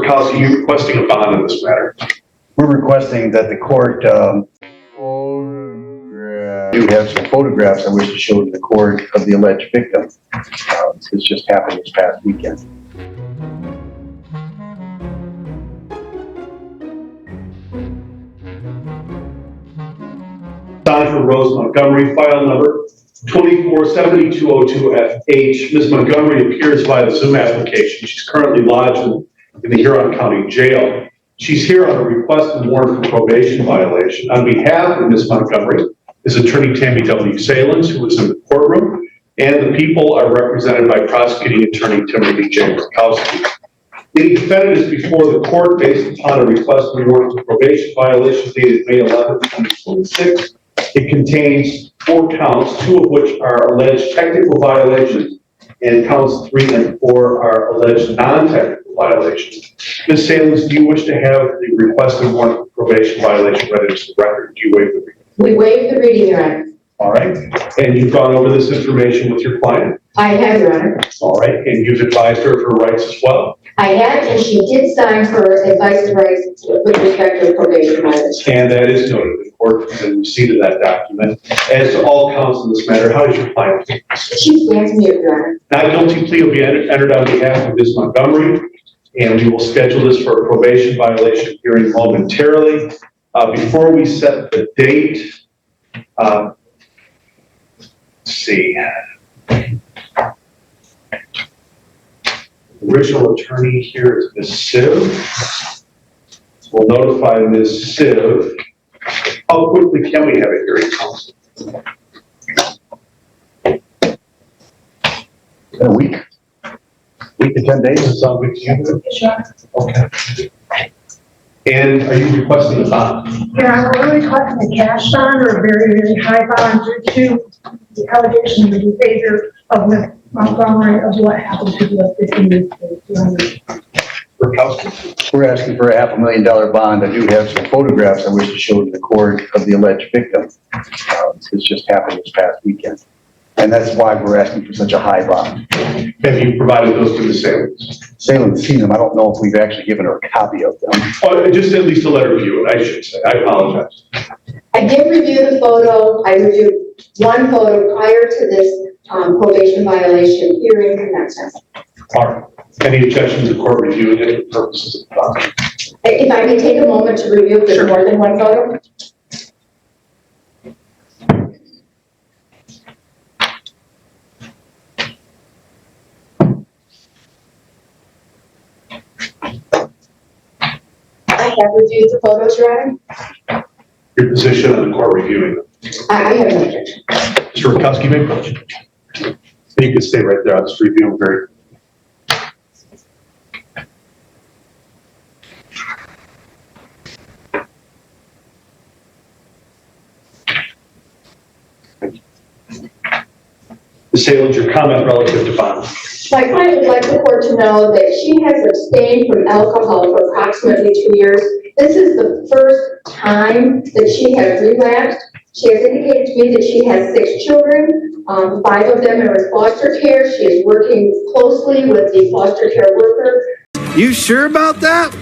Rukowski, you're requesting a bond in this matter. We're requesting that the court do have some photographs I wish to show to the court of the alleged victim. This just happened this past weekend. Bond for Rose Montgomery, file number 247202FH. Ms. Montgomery appears via the Zoom application. She's currently lodged in the Huron County Jail. She's here on a request and warrant for probation violation. On behalf of Ms. Montgomery is Attorney Tammy W. Salins, who is in the courtroom, and the people are represented by Prosecuting Attorney Timothy J. Rukowski. The defendant is before the court based upon a request and warrant for probation violation dated May 11, 2026. It contains 4 counts, 2 of which are alleged technical violations, and counts 3 and 4 are alleged non-technical violations. Ms. Salins, do you wish to have the request and warrant for probation violation read into the record? Do you waive the reading? We waive the reading, Your Honor. All right. And you've gone over this information with your client? I have, Your Honor. All right. And you've advised her of her rights as well? I have, and she did sign her advice and rights with respect to probation violation. And that is noted. The court has received that document. As to all counts in this matter, how does your client take this? She stands mute, Your Honor. Not guilty plea will be entered on behalf of Ms. Montgomery, and we will schedule this for a probation violation hearing momentarily. Before we set the date, let's see. The original attorney here is Ms. Siv. We'll notify Ms. Siv. How quickly can we have a hearing, counsel? In a week to 10 days. Does it sound good to you? Okay. And are you requesting a bond? Yeah, I'm really requesting a cash bond or a very, very high bond due to the allegation in favor of Ms. Montgomery of what happened to the 50 years ago. Rukowski? We're asking for a $500,000 bond. I do have some photographs I wish to show to the court of the alleged victim. This just happened this past weekend. And that's why we're asking for such a high bond. Have you provided those to the Salins? Salin's seen them. I don't know if we've actually given her a copy of them. Oh, just at least to let her view it, I should say. I apologize. I did review the photo. I reviewed one photo prior to this probation violation hearing commencement. All right. Any objections to court reviewing it for purposes of the bond? If I may take a moment to review if there's more than one photo. I have reviewed the photos, Your Honor. Your position on the court reviewing them? I have no objection. Mr. Rukowski, may approach. You can stay right there. I'll just review them very. Ms. Salins, your comment relative to bond. My client would like the court to know that she has abstained from alcohol for approximately 2 years. This is the first time that she has relapsed. She has indicated to me that she has 6 children, 5 of them are in foster care. She is working closely with the foster care worker. You sure about that?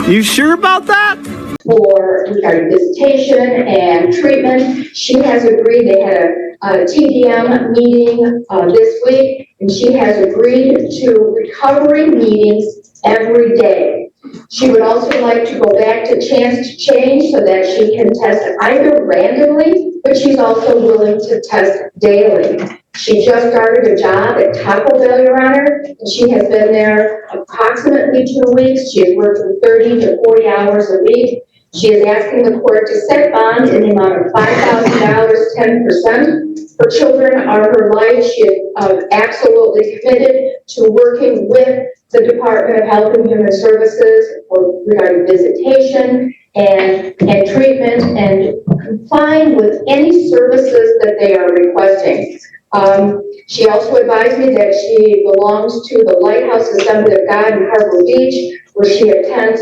You sure about that? For regarding visitation and treatment. She has agreed, they had a TDM meeting this week, and she has agreed to recovery meetings every day. She would also like to go back to Chance to Change so that she can test either randomly, but she's also willing to test daily. She just started a job at Taco Bell, Your Honor, and she has been there approximately 2 weeks. She has worked from 30 to 40 hours a week. She is asking the court to set bond in the amount of $5,000, 10%. Her children are her life. She is absolutely committed to working with the Department of Health and Human Services regarding visitation and treatment and complying with any services that they are requesting. She also advised me that she belongs to the Lighthouse Assembly of God in Harbor Beach, where she attends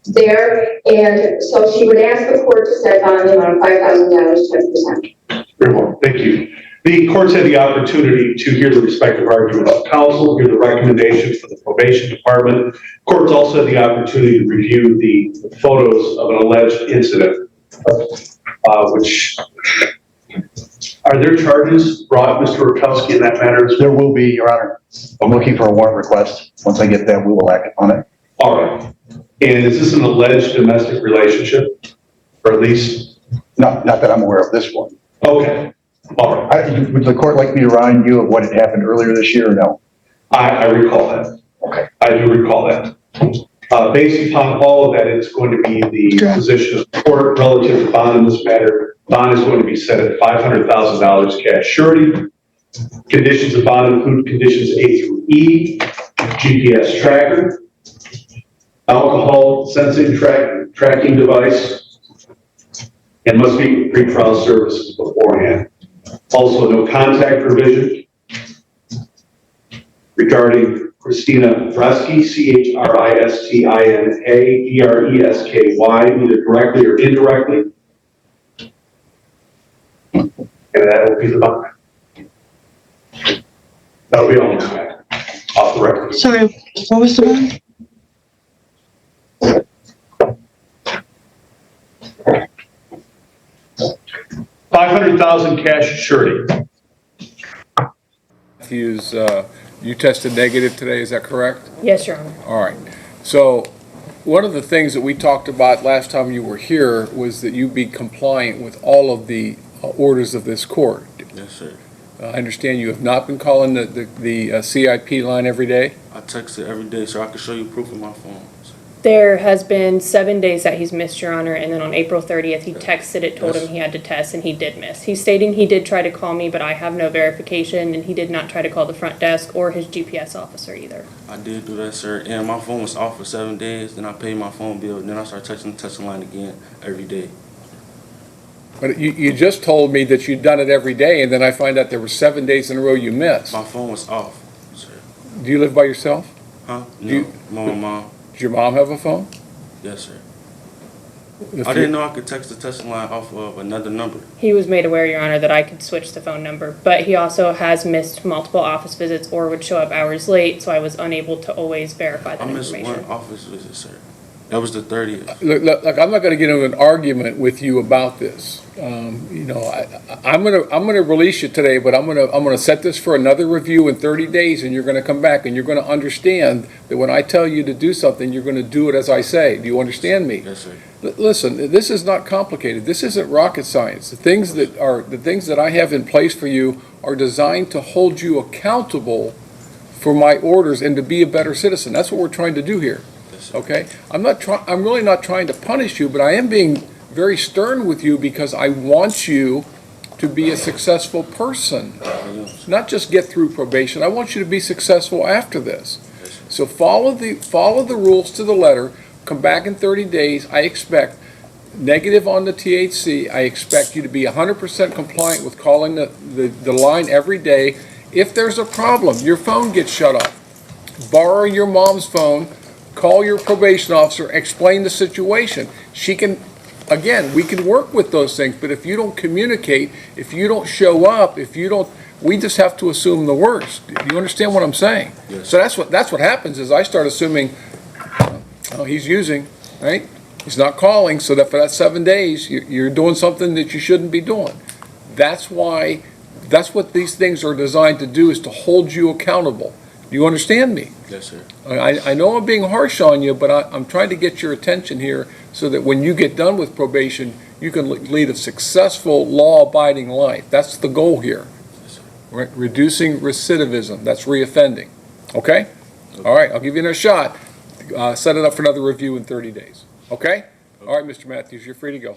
there, and so she would ask the court to set bond the amount of $5,000, 10%. Very well, thank you. The courts had the opportunity to hear the respective arguments of counsel, hear the recommendations for the probation department. Courts also had the opportunity to review the photos of an alleged incident, which, are there charges brought, Mr. Rutkowski, in that matter? There will be, Your Honor. I'm looking for a warrant request. Once I get that, we will act upon it. All right. And is this an alleged domestic relationship? Or at least? Not that I'm aware of this one. Okay. All right. Would the court like me to remind you of what had happened earlier this year or no? I recall that. Okay. I do recall that. Based upon all of that, it's going to be the position of the court relative to bond in this matter. Bond is going to be set at $500,000 cash surety. Conditions of bond include conditions A through E, GPS tracker, alcohol sensing tracking device, and must be pretrial services beforehand. Also, no contact provision regarding Christina Bresky, Christina Bresky, either directly or indirectly. And that will be the bond. That'll be all in fact, off the record. Sorry, what was the one? $500,000 cash surety. Matthews, you tested negative today, is that correct? Yes, Your Honor. All right. So one of the things that we talked about last time you were here was that you be compliant with all of the orders of this court. Yes, sir. I understand you have not been calling the CIP line every day? I text it every day so I can show you proof of my phone. There has been 7 days that he's missed, Your Honor, and then on April 30th, he texted it, told him he had to test, and he did miss. He's stating he did try to call me, but I have no verification, and he did not try to call the front desk or his GPS officer either. I did do that, sir, and my phone was off for 7 days. Then I paid my phone bill, and then I started touching the testing line again every day. But you just told me that you'd done it every day, and then I find out there were 7 days in a row you missed. My phone was off, sir. Do you live by yourself? Huh? No, You- my mom. Does your mom have a phone? Yes, sir. If I you- didn't know I could text the testing line off of another number. He was made aware, Your Honor, that I could switch the phone number, but he also has missed multiple office visits or would show up hours late, so I was unable to always verify I that missed information. one office visit, sir. That was the 30th. Look, I'm not going to get into an argument with you about this. You know, I'm going to release you today, but I'm going to set this for another review in 30 days, and you're going to come back and you're going to understand that when I tell you to do something, you're going to do it as I say. Do you understand me? Yes, sir. Listen, this is not complicated. This isn't rocket science. The things that I have in place for you are designed to hold you accountable for my orders and to be a better citizen. That's what we're trying to do here. Yes, sir. Okay? I'm really not trying to punish you, but I am being very stern with you because I want you to be a successful person. Not just get through probation. I want you to be successful after this. So follow the rules to the letter. Come back in 30 days. I expect negative on the THC. I expect you to be 100% compliant with calling the line every day. If there's a problem, your phone gets shut off. Borrow your mom's phone. Call your probation officer, explain the situation. She can, again, we can work with those things, but if you don't communicate, if you don't show up, we just have to assume the worst. Do you understand what I'm saying? Yes. So that's what happens is I start assuming, oh, he's using, right? He's not calling, so that for that 7 days, you're doing something that you shouldn't be doing. That's what these things are designed to do, is to hold you accountable. Do you understand me? Yes, sir. I know I'm being harsh on you, but I'm trying to get your attention here so that when you get done with probation, you can lead a successful, law-abiding life. That's the goal here. Yes, sir. Reducing recidivism, that's reoffending. Okay? All right, I'll give you another shot. Set it up for another review in 30 days. Okay? All right, Mr. Matthews, you're free to go.